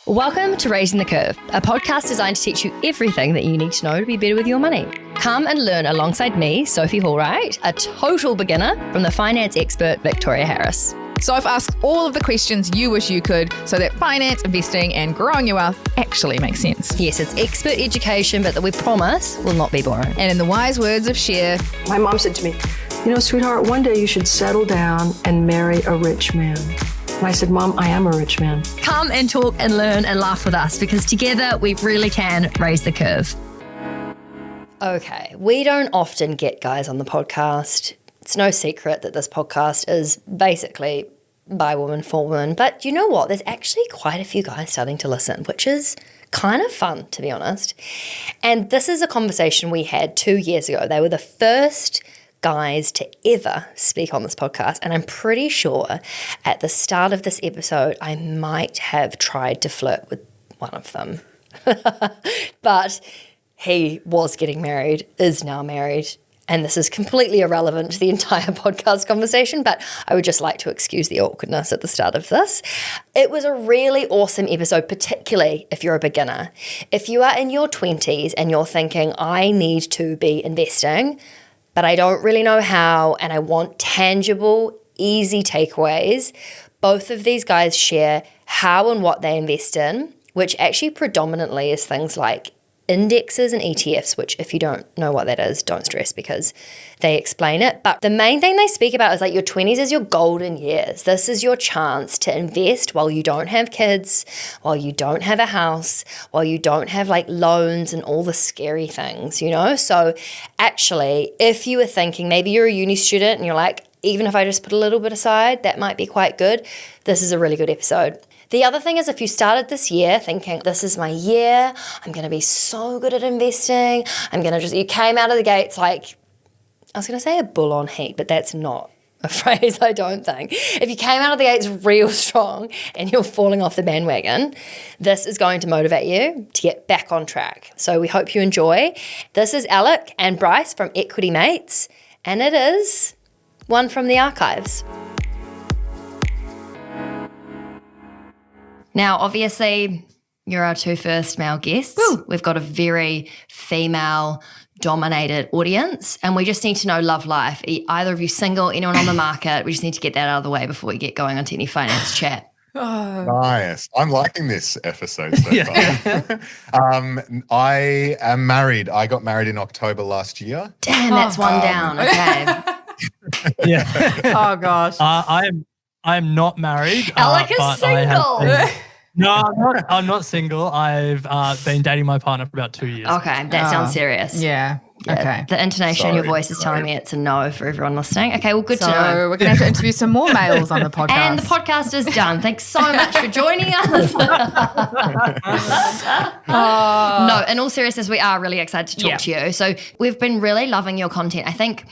Welcome to Raising the Curve, a podcast designed to teach you everything that you need to know to be better with your money. Come and learn alongside me, Sophie Hallwright, a total beginner, from the finance expert, Victoria Harris. So I've asked all of the questions you wish you could so that finance, investing and growing your wealth actually makes sense. Yes, it's expert education, but that we promise will not be boring. And in the wise words of Cher, my mom said to me, you know, sweetheart, one day you should settle down and marry a rich man. And I said, Mom, I am a rich man. Come and talk and learn and laugh with us, because together we really can raise the curve. Okay, we don't often get guys on the podcast. It's no secret that this podcast is basically by women for women. But you know what? There's actually quite a few guys starting to listen, which is kind of fun, to be honest. And this is a conversation we had 2 years ago. They were the first guys to ever speak on this podcast, and I'm pretty sure at the start of this episode I might have tried to flirt with one of them. But he was getting married, is now married, and this is completely irrelevant to the entire podcast conversation, but I would just like to excuse the awkwardness at the start of this. It was a really awesome episode, particularly if you're a beginner. If you are in your 20s and you're thinking, I need to be investing, but I don't really know how, and I want tangible, easy takeaways. Both of these guys share how and what they invest in, which actually predominantly is things like indexes and ETFs, which if you don't know what that is, don't stress because they explain it. But the main thing they speak about is like your 20s is your golden years. This is your chance to invest while you don't have kids, while you don't have a house, while you don't have like loans and all the scary things, you know? So actually, if you were thinking maybe you're a uni student and you're like, even if I just put a little bit aside, that might be quite good, this is a really good episode. The other thing is, if you started this year thinking, this is my year, I'm going to be so good at investing, you came out of the gates like, I was going to say a bull on heat, but that's not a phrase, I don't think. If you came out of the gates real strong and you're falling off the bandwagon, this is going to motivate you to get back on track. So we hope you enjoy. This is Alec and Bryce from Equity Mates, and it is one from the archives. Now, obviously, you're our two first male guests. Woo. We've got a very female-dominated audience, and we just need to know love life. Either of you single, anyone on the market? We just need to get that out of the way before we get going onto any finance chat. Nice. I'm liking this episode so far. I am married. I got married in October last year. Damn, that's one down. Okay. Yeah. oh gosh. I'm not married. Alec is single. I'm not single. I've been dating my partner for about 2 years. Okay, that sounds serious. Yeah. Okay. The intonation in your voice is telling me it's a no for everyone listening. Okay, well, good to know. So we're going to have to interview some more males on the podcast. And the podcast is done. Thanks so much for joining us. No, in all seriousness, we are really excited to talk to you. So we've been really loving your content. I think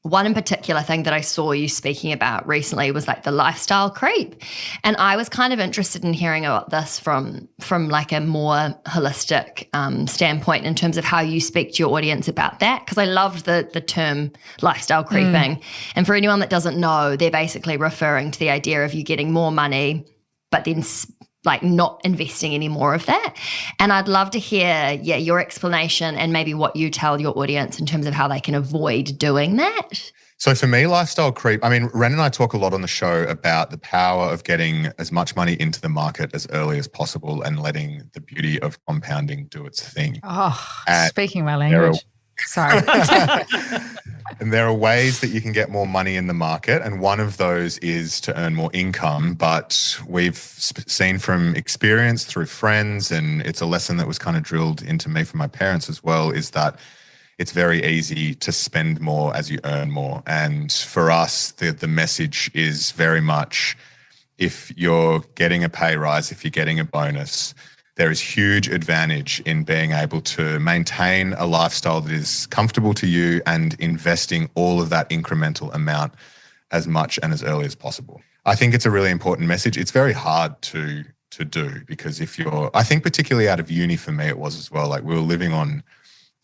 one in particular thing that I saw you speaking about recently was like the lifestyle creep. And I was kind of interested in hearing about this from like a more holistic standpoint in terms of how you speak to your audience about that, because I loved the term lifestyle creeping. And for anyone that doesn't know, they're basically referring to the idea of you getting more money, but then like not investing any more of that. And I'd love to hear, your explanation and maybe what you tell your audience in terms of how they can avoid doing that. So for me, lifestyle creep, I mean, Ren and I talk a lot on the show about the power of getting as much money into the market as early as possible and letting the beauty of compounding do its thing. Speaking my language. Sorry. And there are ways that you can get more money in the market, and one of those is to earn more income. But we've seen from experience through friends, and it's a lesson that was kind of drilled into me from my parents as well, is that it's very easy to spend more as you earn more. And for us, the message is very much, if you're getting a pay rise, if you're getting a bonus, there is huge advantage in being able to maintain a lifestyle that is comfortable to you and investing all of that incremental amount as much and as early as possible. I think it's a really important message. It's very hard to do, because I think particularly out of uni for me it was as well, like we were living on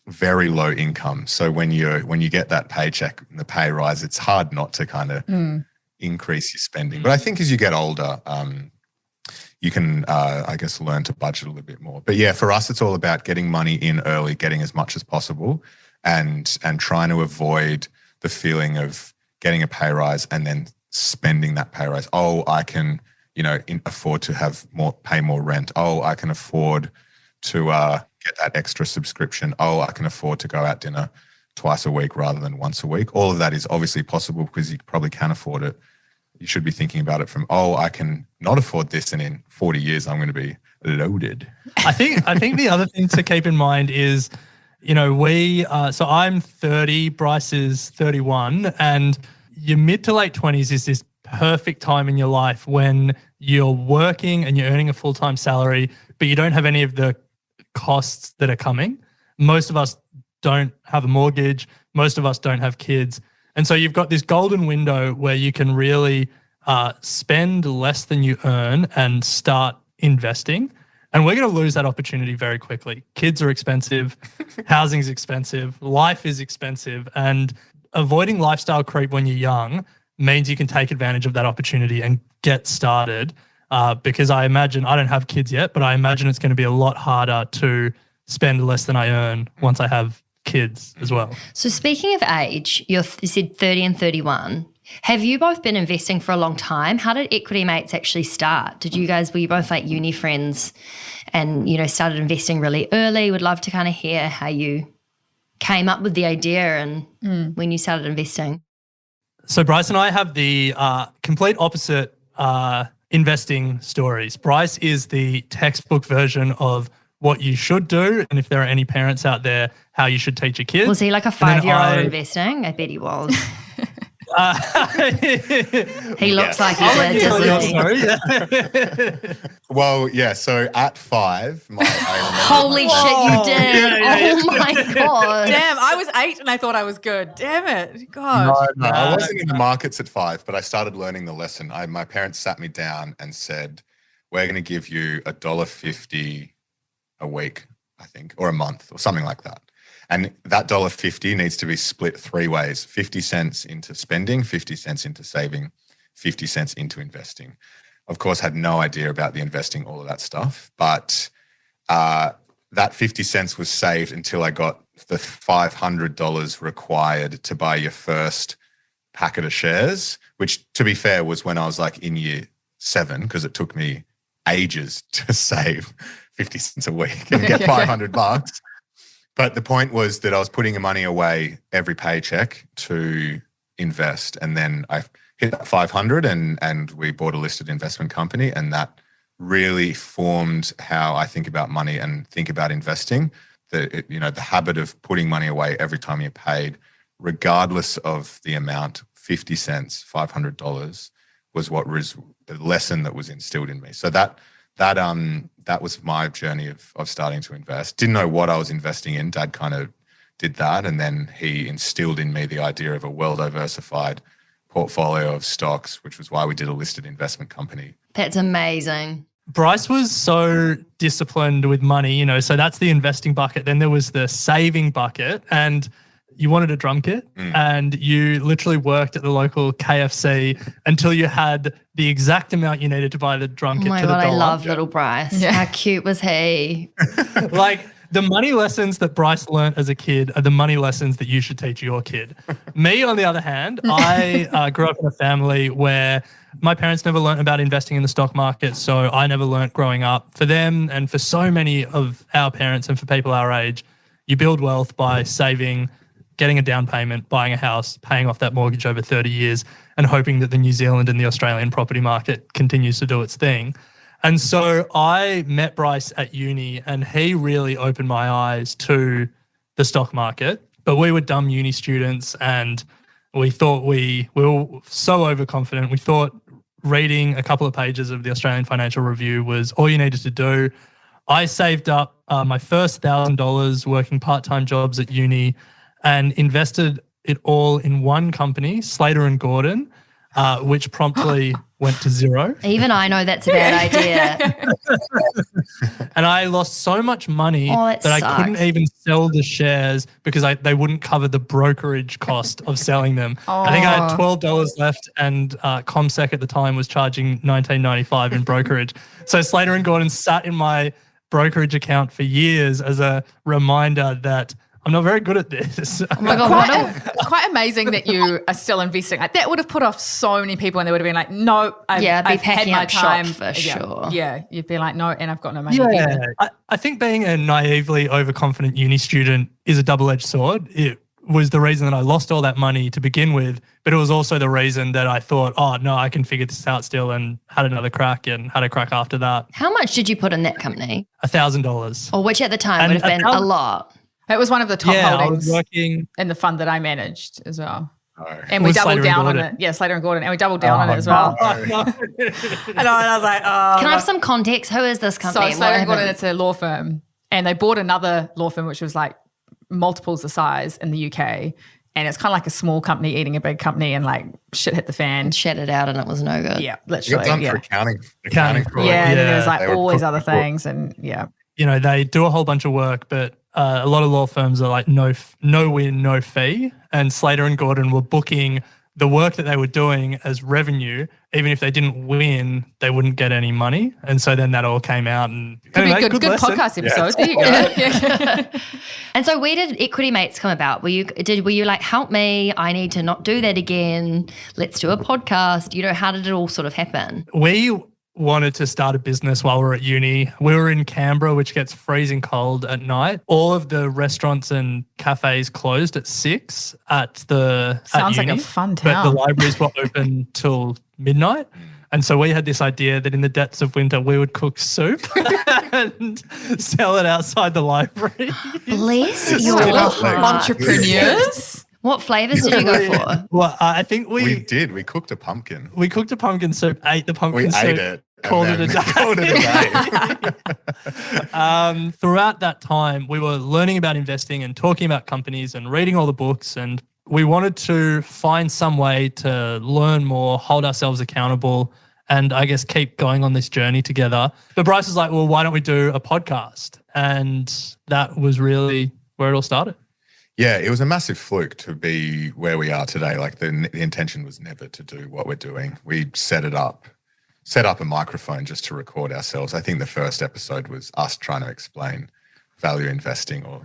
very low income. So when you get that paycheck and the pay rise, it's hard not to kind of increase your spending. But I think as you get older, you can, I guess, learn to budget a little bit more. But yeah, for us, it's all about getting money in early, getting as much as possible, and trying to avoid the feeling of getting a pay rise and then spending that pay rise. Oh, I can, afford to pay more rent. Oh, I can afford to get that extra subscription. Oh, I can afford to go out dinner twice a week rather than once a week. All of that is obviously possible because you probably can afford it. You should be thinking about it from, I can not afford this, and in 40 years I'm going to be loaded. I think the other thing to keep in mind is, so I'm 30, Bryce is 31, and your mid to late 20s is this perfect time in your life when you're working and you're earning a full-time salary, but you don't have any of the costs that are coming. Most of us don't have a mortgage. Most of us don't have kids. And so you've got this golden window where you can really spend less than you earn and start investing. And we're going to lose that opportunity very quickly. Kids are expensive. Housing is expensive. Life is expensive. And avoiding lifestyle creep when you're young means you can take advantage of that opportunity and get started. Because I imagine, I don't have kids yet, but I imagine it's going to be a lot harder to spend less than I earn once I have kids as well. So speaking of age, you said 30 and 31. Have you both been investing for a long time? How did Equity Mates actually start? Were you both like uni friends and, started investing really early? Would love to kind of hear how you came up with the idea and when you started investing. So Bryce and I have the complete opposite investing stories. Bryce is the textbook version of what you should do, and if there are any parents out there, how you should teach your kids. Was he like a 5-year-old investing? I bet he was. He looks like he did, doesn't he? Well, yeah, so at 5, Holy shit, you did. Oh my God. Damn, I was 8 and I thought I was good. Damn it. God. No, I wasn't in the markets at 5, but I started learning the lesson. My parents sat me down and said, we're going to give you $1.50 a week, I think, or a month or something like that. And that $1.50 needs to be split 3 ways: 50 cents into spending, 50 cents into saving, 50 cents into investing. Of course, had no idea about the investing, all of that stuff. But that 50 cents was saved until I got the $500 required to buy your first packet of shares, which, to be fair, was when I was like in year 7, because it took me ages to save 50 cents a week and get $500. But the point was that I was putting money away every paycheck to invest. And then I hit that 500 and we bought a listed investment company. And that really formed how I think about money and think about investing. The habit of putting money away every time you're paid, regardless of the amount, 50 cents, $500, was what was the lesson that was instilled in me. So that was my journey of starting to invest. Didn't know what I was investing in. Dad kind of did that, and then he instilled in me the idea of a well-diversified portfolio of stocks, which was why we did a listed investment company. That's amazing. Bryce was so disciplined with money, so that's the investing bucket. Then there was the saving bucket, and you wanted a drum kit and you literally worked at the local KFC until you had the exact amount you needed to buy the drum kit to the dollar. I love little Bryce. Yeah. How cute was he? Like, the money lessons that Bryce learned as a kid are the money lessons that you should teach your kid. Me, on the other hand, I grew up in a family where my parents never learned about investing in the stock market, so I never learned growing up. For them and for so many of our parents and for people our age, you build wealth by saving, getting a down payment, buying a house, paying off that mortgage over 30 years, and hoping that the New Zealand and the Australian property market continues to do its thing. And so I met Bryce at uni, and he really opened my eyes to the stock market. But we were dumb uni students, and we thought we were so overconfident. We thought reading a couple of pages of the Australian Financial Review was all you needed to do. I saved up my first $1,000 working part-time jobs at uni and invested it all in one company, Slater and Gordon. which promptly went to zero. Even I know that's a bad idea. And I lost so much money that I couldn't even sell the shares because they wouldn't cover the brokerage cost of selling them. I think I had $12 left, and ComSec at the time was charging $19.95 in brokerage. So Slater and Gordon sat in my brokerage account for years as a reminder that I'm not very good at this. Oh my God, quite amazing that you are still investing. Like, that would have put off so many people, and they would have been like, no, I've had my time. For sure. Yeah, you'd be like, no, and I've got no money. Yeah, I think being a naively overconfident uni student is a double-edged sword. It was the reason that I lost all that money to begin with, but it was also the reason that I thought, oh, no, I can figure this out still, and had another crack and had a crack after that. How much did you put in that company? $1,000. Or which at the time would have been a lot. It was one of the top holdings I was working in the fund that I managed as well. Oh. And we doubled down on it. Yeah, Slater and Gordon. And we doubled down on it as well. No. I know, and I was like, oh. Can I have some context? Who is this company? So Slater and Gordon, it's a law firm. And they bought another law firm, which was like multiples the size in the UK. And it's kind of like a small company eating a big company, and like shit hit the fan. And shat it out and it was no good. Yeah, You literally. got done for accounting fraud. Yeah, and then there was like They would all these put- other things, and yeah. You know, they do a whole bunch of work, but a lot of law firms are like no win, no fee. And Slater and Gordon were booking the work that they were doing as revenue. Even if they didn't win, they wouldn't get any money. And so then that all came out. And Could anyway, be good lesson. podcast episode. There you go. Yeah. And so where did Equity Mates come about? Were you like, help me, I need to not do that again. Let's do a podcast. You know, how did it all sort of happen? We wanted to start a business while we were at uni. We were in Canberra, which gets freezing cold at night. All of the restaurants and cafes closed at 6 at Sounds like uni, a fun but the town. libraries were open till midnight. And so we had this idea that in the depths of winter, we would cook soup and sell it outside the library. Bless It's your still out heart. there. Entrepreneurs. What flavors did you go for? Well, I think We did. We cooked a pumpkin. we cooked a pumpkin soup, ate the pumpkin We soup, ate it. and called it then a day. Called it a day. Throughout that time, we were learning about investing and talking about companies and reading all the books, and we wanted to find some way to learn more, hold ourselves accountable, and I guess keep going on this journey together. But Bryce was like, well, why don't we do a podcast? And that was really where it all started. Yeah, it was a massive fluke to be where we are today. Like the intention was never to do what we're doing. We set up a microphone just to record ourselves. I think the first episode was us trying to explain value investing or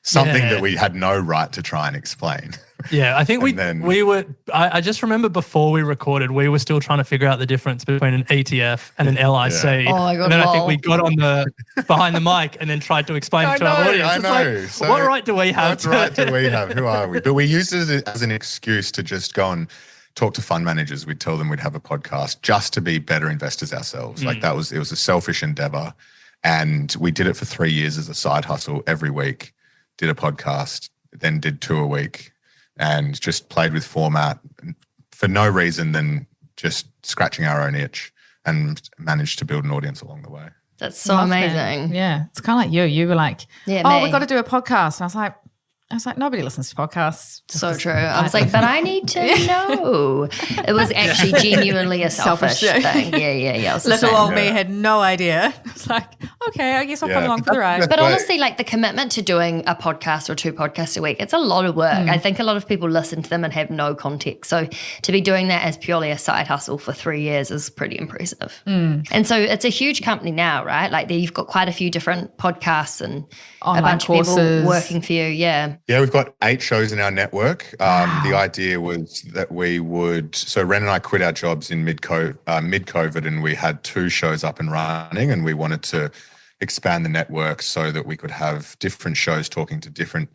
something that we had no right to try and explain. Yeah, I think And we were, I just remember before we recorded, we were still trying to figure out the difference between an ETF and an LIC. Oh my God, and then I think lol. we got on behind the mic and then tried to explain it to our audience. I It's know. like, So what right do we have What right do we have? Who are we? But we used it as an excuse to just go and talk to fund managers. We'd tell them we'd have a podcast just to be better investors ourselves. Like it was a selfish endeavor. And we did it for 3 years as a side hustle every week, did a podcast, then did 2 a week, and just played with format for no reason than just scratching our own itch, and managed to build an audience along the way. That's so Love that. amazing. Yeah. It's kind of like you. You were like, Yeah, oh, me. we've got to do a podcast. And I was like, nobody listens to podcasts. So true. I was like, but I need to know. It was actually genuinely a selfish Selfish. thing. Yeah. I was the Little same. old me had no idea. It's like, okay, I guess I'll come Yeah. along for the ride. But Right. honestly, like the commitment to doing a podcast or 2 podcasts a week, it's a lot of work. I think a lot of people listen to them and have no context. So to be doing that as purely a side hustle for 3 years is pretty impressive. And so it's a huge company now, right? Like you've got quite a few different podcasts and Online a bunch courses. of people working for you. Yeah. Yeah, we've got 8 shows in our network. The idea was that we would, so Ren and I quit our jobs in mid-COVID, and we had 2 shows up and running, and we wanted to expand the network so that we could have different shows talking to different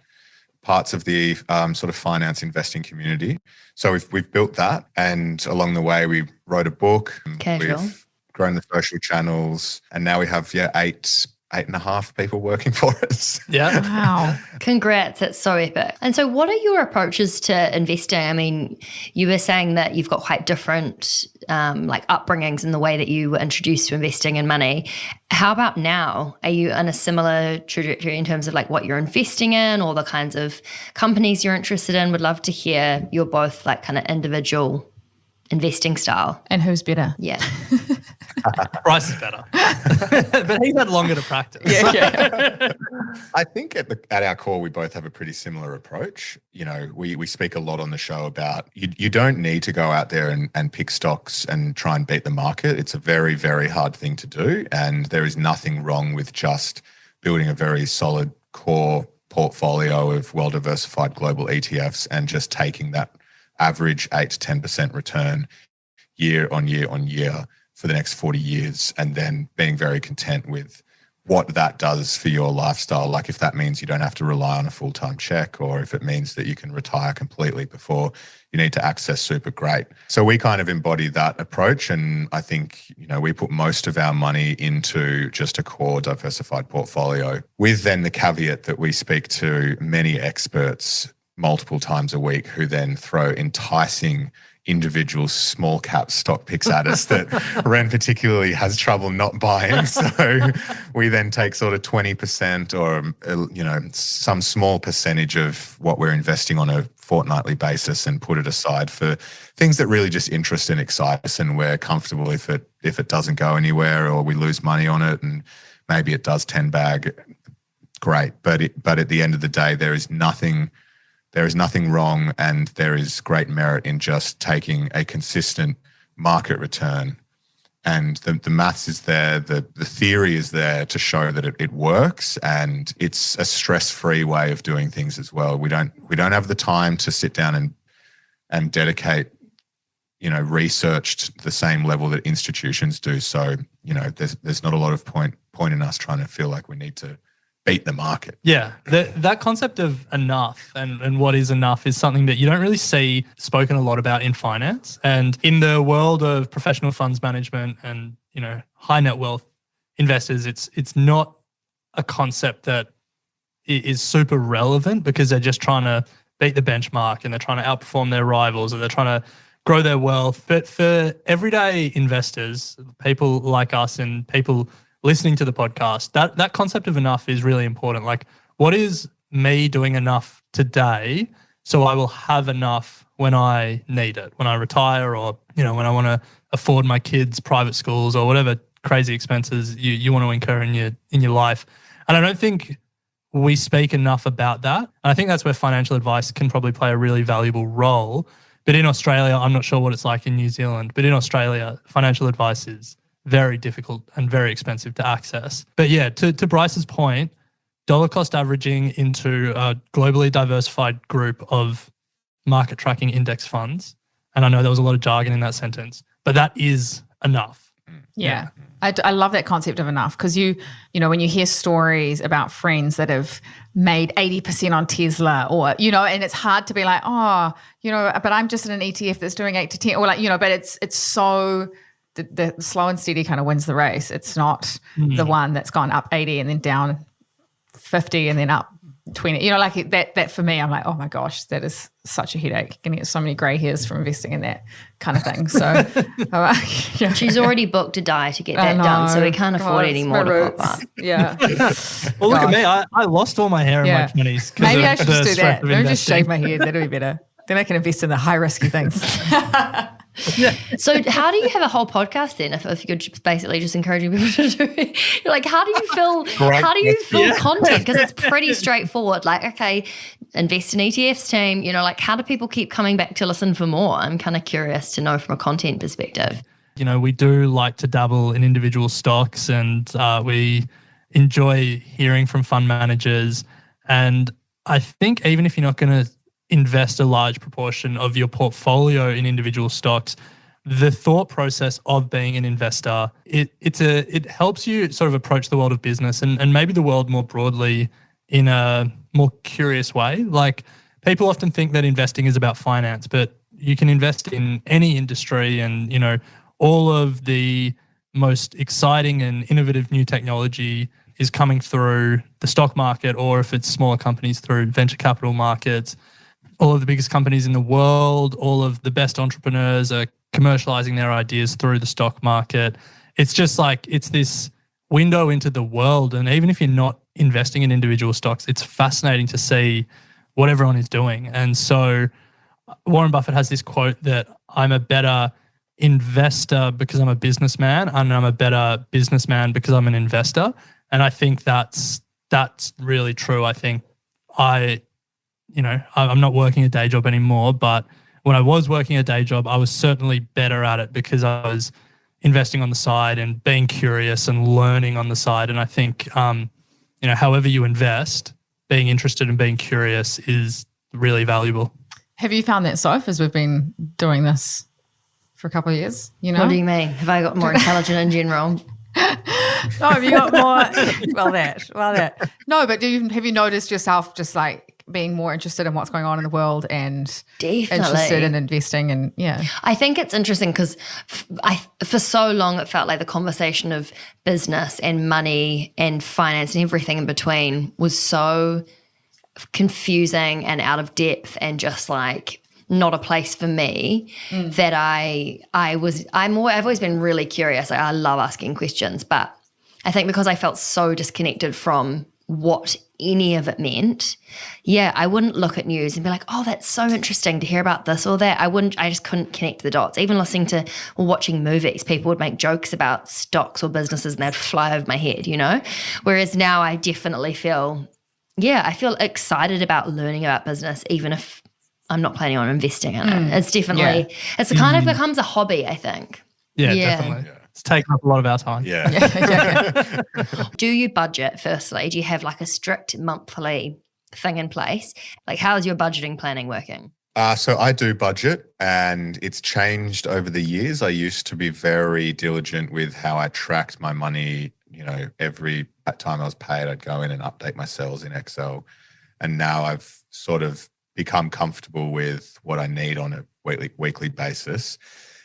parts of the sort of finance investing community. So we've built that, and along the way we wrote a book. Casual. We've grown the social channels, and now we have 8.5 people working for us. Yeah. Wow. Congrats. That's so epic. And so what are your approaches to investing? I mean, you were saying that you've got quite different like upbringings in the way that you were introduced to investing in money. How about now? Are you on a similar trajectory in terms of like what you're investing in or the kinds of companies you're interested in? Would love to hear your both like kind of individual investing style. And who's better? Yeah. Bryce is better. But he's had longer to practice. Yeah. I think at our core, we both have a pretty similar approach. You know, we speak a lot on the show about you don't need to go out there and pick stocks and try and beat the market. It's a very, very hard thing to do. And there is nothing wrong with just building a very solid core portfolio of well-diversified global ETFs and just taking that average 8 to 10% return year on year on year for the next 40 years, and then being very content with what that does for your lifestyle. Like if that means you don't have to rely on a full-time check, or if it means that you can retire completely before you need to access super, great. So we kind of embody that approach. And I think, you know, we put most of our money into just a core diversified portfolio, with then the caveat that we speak to many experts multiple times a week who then throw enticing individual small cap stock picks at us that Ren particularly has trouble not buying. So we then take sort of 20% or, you know, some small percentage of what we're investing on a fortnightly basis and put it aside for things that really just interest and excite us. And we're comfortable if it doesn't go anywhere or we lose money on it and maybe it does 10 bag, great. But at the end of the day, there is nothing wrong, and there is great merit in just taking a consistent market return. And the maths is there, the theory is there to show that it works, and it's a stress-free way of doing things as well. We don't have the time to sit down and dedicate, you know, research to the same level that institutions do. So, you know, there's not a lot of point in us trying to feel like we need to beat the market. Yeah, that concept of enough and what is enough is something that you don't really see spoken a lot about in finance. And in the world of professional funds management and, you know, high net wealth investors, it's not a concept that is super relevant because they're just trying to beat the benchmark and they're trying to outperform their rivals and they're trying to grow their wealth. But for everyday investors, people like us and people listening to the podcast, that concept of enough is really important. Like, what is me doing enough today so I will have enough when I need it, when I retire, or, you know, when I want to afford my kids' private schools or whatever crazy expenses you want to incur in your life. And I don't think we speak enough about that. And I think that's where financial advice can probably play a really valuable role. But in Australia, I'm not sure what it's like in New Zealand, but in Australia, financial advice is very difficult and very expensive to access. But yeah, to Bryce's point, dollar cost averaging into a globally diversified group of market tracking index funds, and I know there was a lot of jargon in that sentence, but that is enough. Yeah. I love that concept of enough, because you know, when you hear stories about friends that have made 80% on Tesla, or, you know, and it's hard to be like, oh, you know, but I'm just in an ETF that's doing 8 to 10, or like, you know, but it's so the slow and steady kind of wins the race. It's not the one that's gone up 80 and then down 50 and then up 20. You know, like that for me, I'm like, oh my gosh, that is such a headache. Going to get so many grey hairs from investing in that kind of thing. So yeah. She's already booked a die to get that done, so we can't afford any more to pop up. Yeah. Well, look at me. I lost all my hair in my 20s. Maybe I should just do that. Maybe just shave my head. That'll be better. Then I can invest in the high risky things. Yeah. So how do you have a whole podcast then if you're just basically just encouraging people to do it? You're like, how do you fill content? Because it's pretty straightforward. Like, okay, invest in ETFs team, you know, like how do people keep coming back to listen for more? I'm kind of curious to know from a content perspective. You know, we do like to dabble in individual stocks, and we enjoy hearing from fund managers. And I think even if you're not going to invest a large proportion of your portfolio in individual stocks, the thought process of being an investor, it helps you sort of approach the world of business and maybe the world more broadly in a more curious way. Like, people often think that investing is about finance, but you can invest in any industry, and, you know, all of the most exciting and innovative new technology is coming through the stock market, or if it's smaller companies, through venture capital markets. All of the biggest companies in the world, all of the best entrepreneurs are commercializing their ideas through the stock market. It's just like, it's this window into the world. And even if you're not investing in individual stocks, it's fascinating to see what everyone is doing. And so Warren Buffett has this quote that I'm a better investor because I'm a businessman, and I'm a better businessman because I'm an investor. And I think that's really true. I think I'm not working a day job anymore, but when I was working a day job, I was certainly better at it because I was investing on the side and being curious and learning on the side. And I think, however you invest, being interested and being curious is really valuable. Have you found that, Soph, as we've been doing this for a couple of years? What do you mean? Have I got more intelligent in general? No, have you got more? Well, that. No, but have you noticed yourself just like being more interested in what's going on in the world and Definitely interested in investing? And I think it's interesting because for so long it felt like the conversation of business and money and finance and everything in between was so confusing and out of depth and just like not a place for me that I've always been really curious. Like, I love asking questions, but I think because I felt so disconnected from what any of it meant, I wouldn't look at news and be like, oh, that's so interesting to hear about this or that. I just couldn't connect the dots. Even listening to or watching movies, people would make jokes about stocks or businesses and they'd fly over my head, Whereas now I definitely feel excited about learning about business, even if I'm not planning on investing in it. It's definitely, it's kind of becomes a hobby, I think. Yeah. Definitely. Yeah. It's taken up a lot of our time. Yeah. Do you budget firstly? Do you have like a strict monthly thing in place? Like, how is your budgeting planning working? So I do budget, and it's changed over the years. I used to be very diligent with how I tracked my money. Every time I was paid, I'd go in and update my cells in Excel. And now I've sort of become comfortable with what I need on a weekly basis.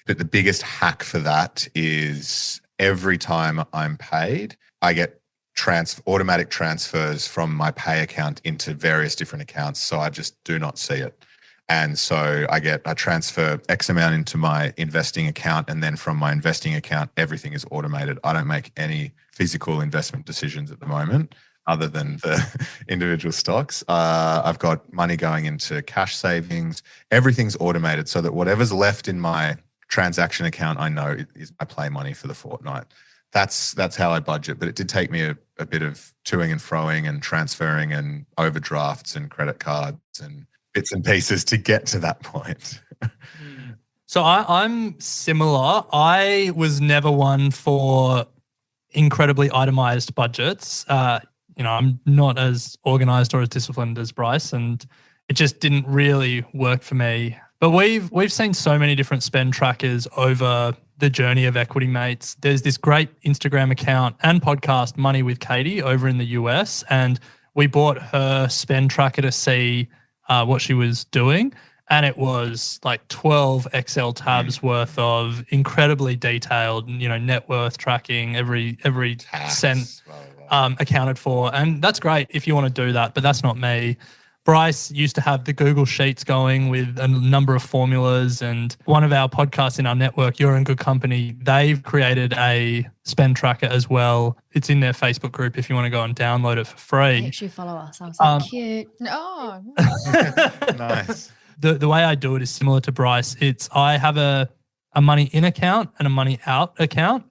But the biggest hack for that is every time I'm paid, I get automatic transfers from my pay account into various different accounts. So I just do not see it. And so I transfer X amount into my investing account, and then from my investing account, everything is automated. I don't make any physical investment decisions at the moment other than the individual stocks. I've got money going into cash savings. Everything's automated so that whatever's left in my transaction account, I know is my play money for the fortnight. That's how I budget. But it did take me a bit of toing and froing and transferring and overdrafts and credit cards and bits and pieces to get to that point. So I'm similar. I was never one for incredibly itemized budgets. I'm not as organized or as disciplined as Bryce, and it just didn't really work for me. But we've seen so many different spend trackers over the journey of Equity Mates. There's this great Instagram account and podcast, Money with Katie, over in the US, and we bought her spend tracker to see what she was doing. And it was like 12 Excel tabs worth of incredibly detailed, net worth tracking, every cent accounted for. And that's great if you want to do that, but that's not me. Bryce used to have the Google Sheets going with a number of formulas, and one of our podcasts in our network, You're in Good Company, they've created a spend tracker as well. It's in their Facebook group if you want to go and download it for free. Make sure you follow us. I was like, cute. Oh, Nice. The way I do it is similar to Bryce. I have a money in account and a money out account,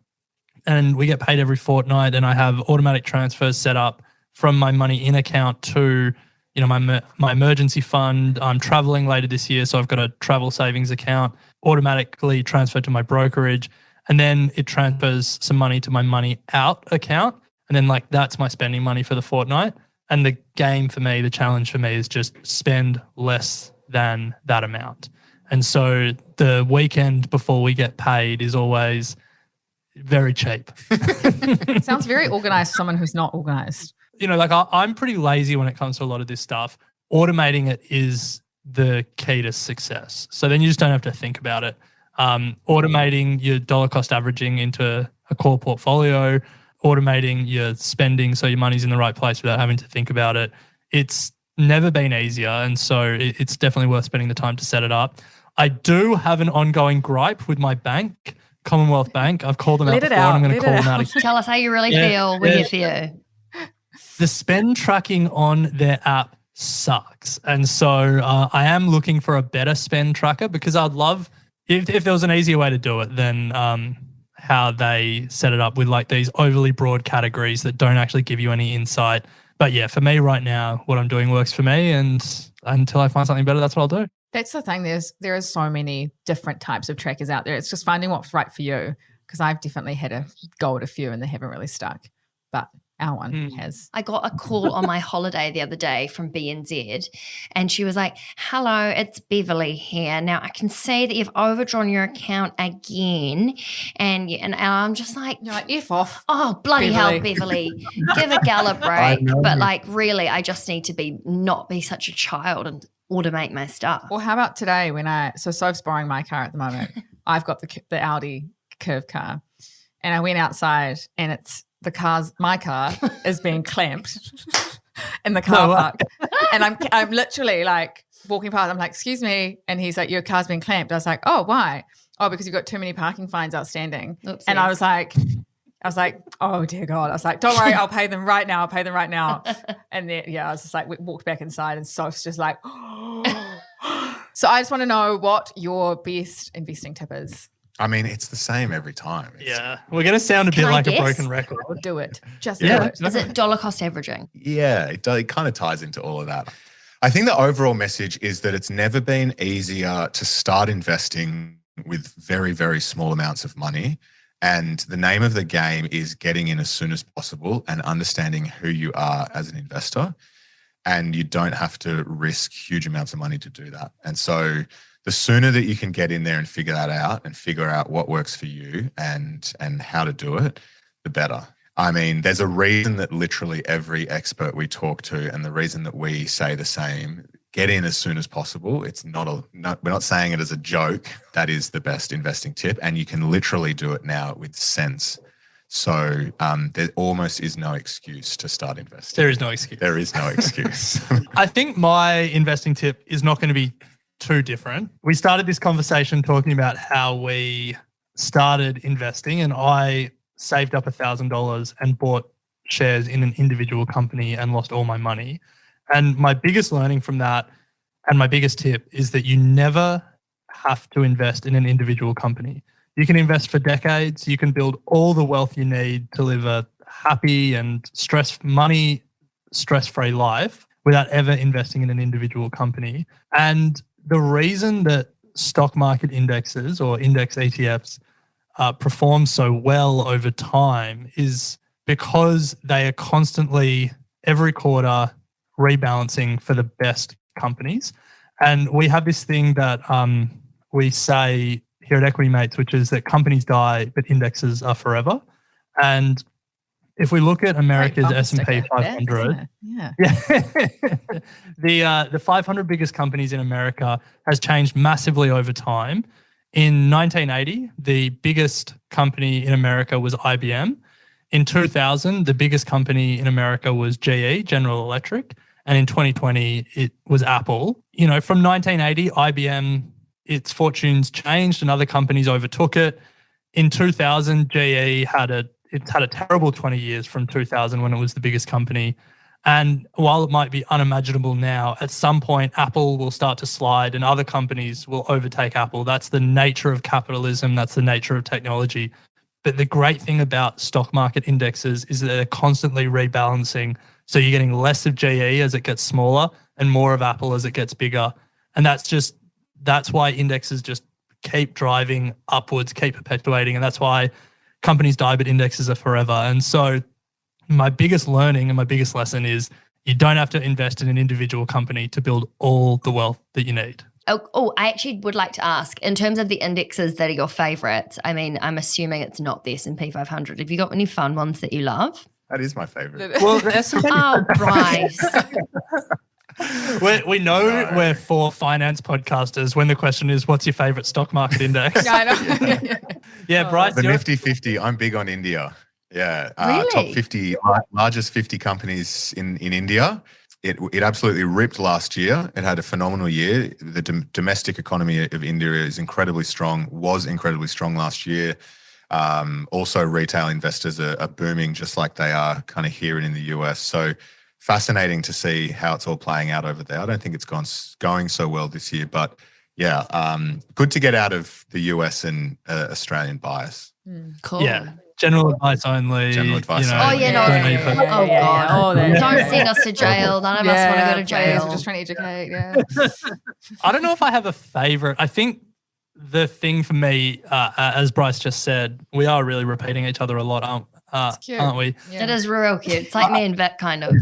and we get paid every fortnight, and I have automatic transfers set up from my money in account to my emergency fund. I'm traveling later this year, so I've got a travel savings account automatically transferred to my brokerage, and then it transfers some money to my money out account, and then that's my spending money for the fortnight. And the game for me, the challenge for me is just spend less than that amount. And so the weekend before we get paid is always very cheap. it sounds very organized for someone who's not organized. I'm pretty lazy when it comes to a lot of this stuff. Automating it is the key to success. So then you just don't have to think about it. Automating your dollar cost averaging into a core portfolio, automating your spending so your money's in the right place without having to think about it. It's never been easier, and so it's definitely worth spending the time to set it up. I do have an ongoing gripe with my bank, Commonwealth Bank. I've called them out before, and I'm going to call them out again. Tell us how you really feel. We're here for you. The spend tracking on their app sucks. And so I am looking for a better spend tracker because I'd love if there was an easier way to do it than how they set it up with like these overly broad categories that don't actually give you any insight. But yeah, for me right now, what I'm doing works for me, and until I find something better, that's what I'll do. That's the thing. There are so many different types of trackers out there. It's just finding what's right for you, because I've definitely had a go at a few and they haven't really stuck. But our one has. I got a call on my holiday the other day from BNZ, and she was like, "Hello, it's Beverly here. Now I can see that you've overdrawn your account again," and I'm just like, You're like, F off. "Oh, bloody Beverly. hell, Beverly, give a gal a break." But like, really, I just need to not be such a child and automate my stuff. Or how about today when Soph's borrowing my car at the moment. I've got the Audi curve car, and I went outside and my car is being clamped in the car park. And I'm literally like walking past, I'm like, "Excuse me." And he's like, "Your car's been clamped." I was like, "Oh, why?" "Oh, because you've got too many parking fines outstanding." Oopsies. And I was like, "Oh dear God." I was like, "Don't worry, I'll pay them right now. And then, I was just like, we walked back inside and Soph's just like, So I just want to know what your best investing tip is. I mean, it's the same every time. We're going to sound a bit I like guess? a broken record. Do it. Just do Yeah. it. Is it dollar cost averaging? Yeah, it kind of ties into all of that. I think the overall message is that it's never been easier to start investing with very, very small amounts of money. And the name of the game is getting in as soon as possible and understanding who you are as an investor. And you don't have to risk huge amounts of money to do that. And so the sooner that you can get in there and figure that out and figure out what works for you and how to do it, the better. I mean, there's a reason that literally every expert we talk to, and the reason that we say the same, get in as soon as possible. It's we're not saying it as a joke. That is the best investing tip. And you can literally do it now with sense. So there almost is no excuse to start investing. There is no excuse. There is no excuse. I think my investing tip is not going to be too different. We started this conversation talking about how we started investing, and I saved up $1,000 and bought shares in an individual company and lost all my money. And my biggest learning from that, and my biggest tip, is that you never have to invest in an individual company. You can invest for decades. You can build all the wealth you need to live a happy and stress-free life without ever investing in an individual company. And the reason that stock market indexes or index ETFs perform so well over time is because they are constantly, every quarter, rebalancing for the best companies. And we have this thing that we say here at Equity Mates, which is that companies die, but indexes are forever. And if we look at America's S&P 500, the 500 biggest companies in America has changed massively over time. In 1980, the biggest company in America was IBM. In 2000, the biggest company in America was GE, General Electric. And in 2020, it was Apple. You know, from 1980, IBM, its fortunes changed and other companies overtook it. In 2000, GE had a terrible 20 years from 2000 when it was the biggest company. And while it might be unimaginable now, at some point Apple will start to slide and other companies will overtake Apple. That's the nature of capitalism. That's the nature of technology. But the great thing about stock market indexes is that they're constantly rebalancing. So you're getting less of GE as it gets smaller and more of Apple as it gets bigger. And that's why indexes just keep driving upwards, keep perpetuating. And that's why companies die, but indexes are forever. And so my biggest learning and my biggest lesson is you don't have to invest in an individual company to build all the wealth that you need. Oh, I actually would like to ask, in terms of the indexes that are your favorites, I mean, I'm assuming it's not the S&P 500. Have you got any fun ones that you love? That is my favorite. Well, the S&P Oh, Bryce. we know we're for finance podcasters when the question is, what's your favorite stock market index? Yeah, I know. Yeah, Bryce. The Nifty 50, I'm big on India. Yeah. Really? Top 50, largest 50 companies in India. It absolutely ripped last year. It had a phenomenal year. The domestic economy of India is incredibly strong, was incredibly strong last year. Also, retail investors are booming just like they are kind of here in the US. So fascinating to see how it's all playing out over there. I don't think it's going so well this year, but good to get out of the US and Australian bias. Cool. Yeah. General advice only. General advice Oh, only. yeah, no. don't need to- Oh, God. Oh, Don't send us to jail. None of us want to go to please, jail. we're just trying to educate. Yeah. I don't know if I have a favorite. I think the thing for me, as Bryce just said, we are really repeating each other a lot, aren't we? It is real cute. It's like me and Vic, kind of.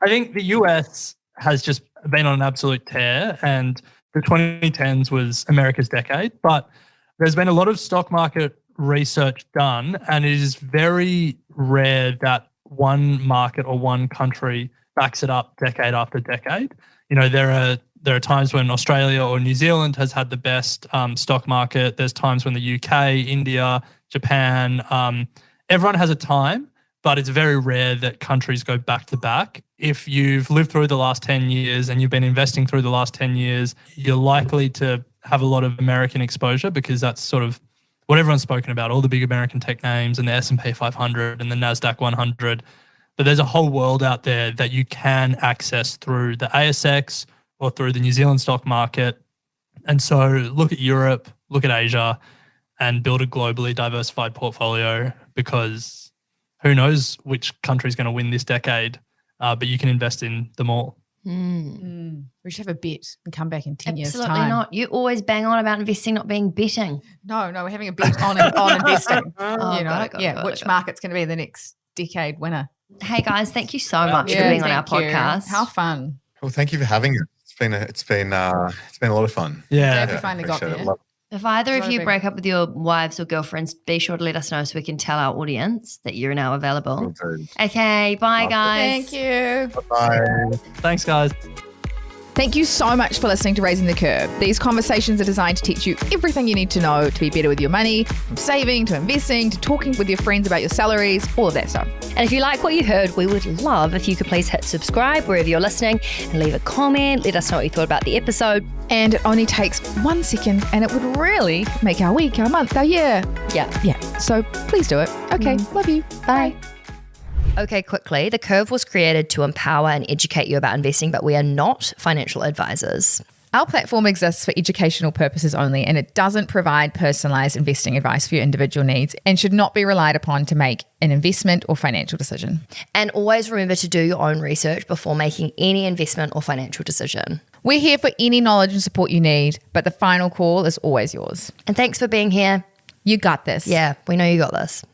I think the US has just been on an absolute tear, and the 2010s was America's decade. But there's been a lot of stock market research done, and it is very rare that one market or one country backs it up decade after decade. You know, there are times when Australia or New Zealand has had the best stock market. There's times when the UK, India, Japan, everyone has a time, but it's very rare that countries go back to back. If you've lived through the last 10 years and you've been investing through the last 10 years, you're likely to have a lot of American exposure because that's sort of what everyone's spoken about, all the big American tech names and the S&P 500 and the NASDAQ 100. But there's a whole world out there that you can access through the ASX or through the New Zealand stock market. And so look at Europe, look at Asia, and build a globally diversified portfolio, because who knows which country is going to win this decade, but you can invest in them all. We should have a bet and come back in 10 years' time. Absolutely not. You always bang on about investing not being betting. No, we're having a bet on investing. Got it. Which market's going to be the next decade winner. Hey, guys, thank you so much for being on our thank you. podcast. How fun. Well, thank you for having us. It's been a lot of fun. Yeah. Glad we finally got appreciate there. it. If either of Sorry, you babe. break up with your wives or girlfriends, be sure to let us know so we can tell our audience that you're now available. Okay, bye, guys. Thank you. Bye. Thanks, guys. Thank you so much for listening to Raising the Curve. These conversations are designed to teach you everything you need to know to be better with your money, from saving to investing to talking with your friends about your salaries, all of that stuff. And if you like what you heard, we would love if you could please hit subscribe wherever you're listening and leave a comment. Let us know what you thought about the episode. And it only takes 1 second and it would really make our week, our month, our year. Yeah. So please do it. Okay. Love you. Bye. Okay, quickly. The Curve was created to empower and educate you about investing, but we are not financial advisors. Our platform exists for educational purposes only, and it doesn't provide personalized investing advice for your individual needs and should not be relied upon to make an investment or financial decision. And always remember to do your own research before making any investment or financial decision. We're here for any knowledge and support you need, but the final call is always yours. And thanks for being here. You got this. Yeah, we know you got this.